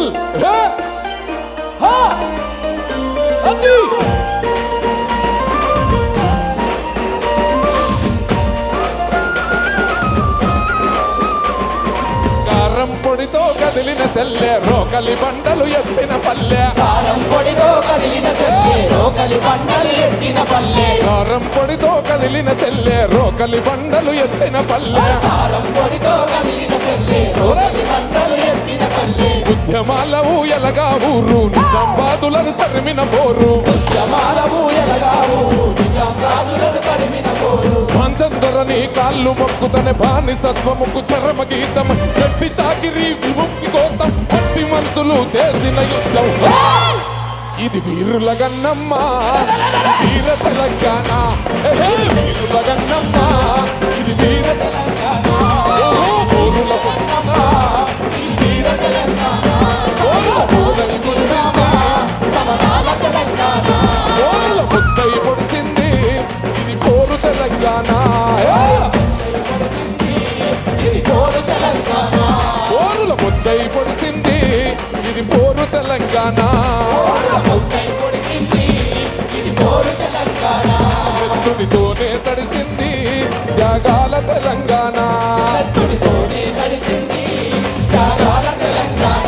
చల్ అంది కారం పొడితో కదిలిన సెల్లె రోకలి బండలు ఎత్తిన పల్లె కారం పొడితో కదిలిన సెల్లె రోకలి బండలు ఎత్తిన పల్లె కారం పొడితో కదిలిన సెల్లె రోకలి బండలు ఎత్తిన పల్లె కారం పొడితో కదిలిన సెల్లె రోకలి బండలు ఎత్తిన పల్లె ఉద్యమాల ఊయలగా ఊరు నిజామాబాదులను తరిమిన పోరు ఉద్యమాల ఊయలగా ఊరు నిజామాబాదులను తరిమిన పోరు పంచందొరని కాళ్ళు మొక్కుతనే బానిసత్వముకు చరమ గీతం గట్టి చాకిరి విముక్తి కోసం గట్టి మనసులు చేసిన యుద్ధం ఇది వీరుల గన్నమ్మ వీర తెలంగాణ వీరుల గన్నమ్మ ఇది వీర తెలంగాణ ఊరుల గన్నమ్మ ఇది వీర తెలంగాణ సోదరి సురిసింది సమరాల తెలంగాణ ఊరుల ముద్దై పొడిసింది ఇది కోరు తెలంగాణ ఇది కోరు తెలంగాణ ఊరుల ముద్దై పొడిసింది ఇది పోరు తెలంగాణ ఇది కోరు తెలంగాణ ఎత్తుడితోనే తడిసింది త్యాగాల తెలంగాణ ఎత్తుడితోనే తడిసింది త్యాగాల తెలంగాణ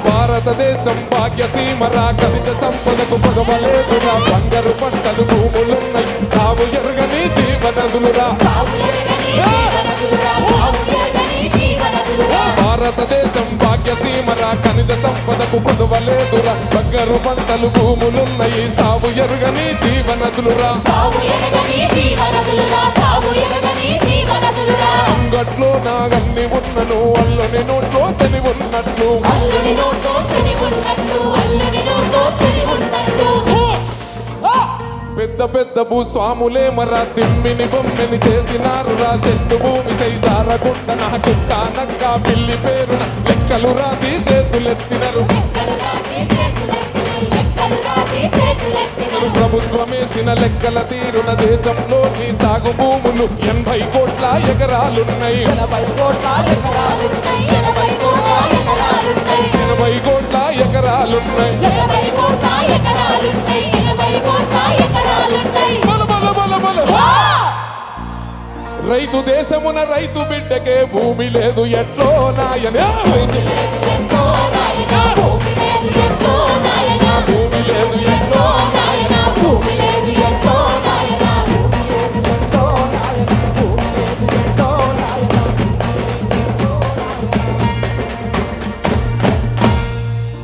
భారతదేశం భాగ్యసీమరా ఖనిజ సంపదకు పగవలేదురా బంగారు పంటలు భూములున్నాయి తావు ఎరగని జీవనదులురా భారతదేశం భాగ్యసీమరా ఖనిజ సంపదకు కొదవలేదురా బంగారు పంటలు భూములున్నాయి సాగు ఎరుగని జీవనదులురా అంగట్లో నాగన్ని ఉన్నను అల్లుని నోట్లో శని ఉన్నట్లు పెద్ద పెద్ద భూస్వాములే మరా తిమ్మిని బొమ్మిని చేసినారు రా సెట్టు భూమి సైజారకుంట నా కుట్ట నక్క పిల్లి పేరున లెక్కలు రాసి చేతులెత్తినరు ప్రభుత్వమేసిన లెక్కల తీరున దేశంలోని సాగు భూములు 80 కోట్ల ఎకరాలున్నాయి 80 కోట్ల ఎకరాలున్నాయి 80 కోట్ల ఎకరాలున్నాయి బల బల బల బల రైతు దేశమున రైతు బిడ్డకే భూమి లేదు ఎట్లో నాయనే భూమి లేదు ఎట్లో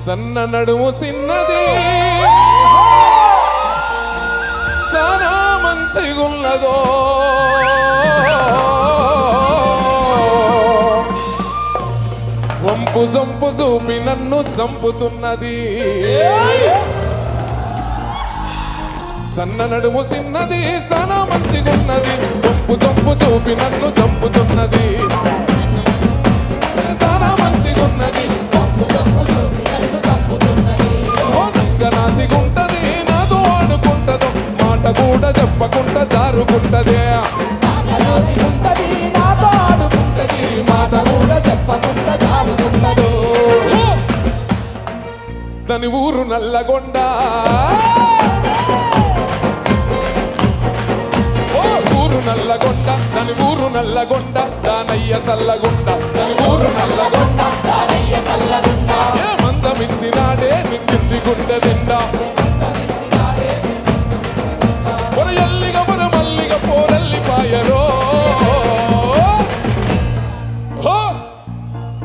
సన్న నడుము సిన్నది సానా మంచిగున్నదో వంపు జంపు చూపి నన్ను చంపుతున్నది సన్న నడుము సిన్నది సానా మంచిగున్నది వంపు జంపు చూపి నన్ను చంపుతున్నది సానా మంచిగున్నది నాచిగుంటది నాతో ఆడుకుంటదో మాట కూడా చెప్పకుండా జారుకుంటదే నాతో ఆడుకుంటది మాట కూడా చెప్పకుండా జారుకుంటదో దాని ఊరు నల్లగొండ ఊరు నల్లగొండ దాని ఊరు నల్లగొండ దానయ్య సల్లగొండ దాని ఊరు నల్లగొండ దానయ్య సల్లగొండ ఏ మందమిచ్చినాడే నిండింది గుండె నిండా ఒర ఎల్లిగ ఒర మల్లిగ పోరల్లి పాయరో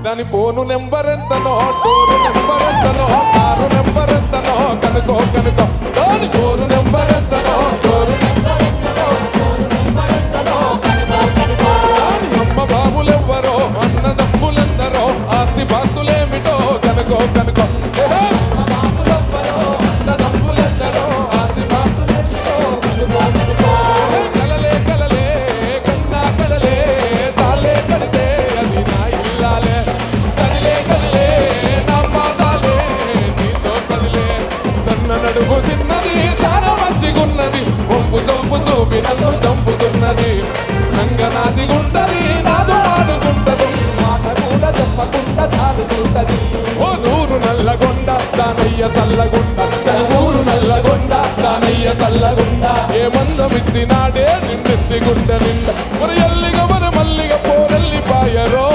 దాని ఫోను నెంబర్ ఎంతనో డోరు నెంబర్ ఎంతనో కారు నెంబర్ ఎంతనో కనుకో కనుకో దాని ఫోను నెంబర్ ఎంతనో డోరు నెంబర్ ఎంతనో దాని అమ్మ బాబులెవ్వరో అన్నదమ్ములెందరో ఆస్తి పాస్తులేమిటో కనుకో కనుకో కలలే కలలే కన్నా కలలే తాలే కడితే అది నా ఇల్లాలే తప్పకుండా చాలుతుంటది ఓ నూరు నల్లగొండ దానయ్య సల్లగుండ ఊరు నల్లగొండ దానయ్య సల్లగుండ ఏ మందమిచ్చినాడే నిన్నెత్తి గుండె నిండ మరి ఎల్లిగ మరి మల్లిగ పోరెల్లి పాయరో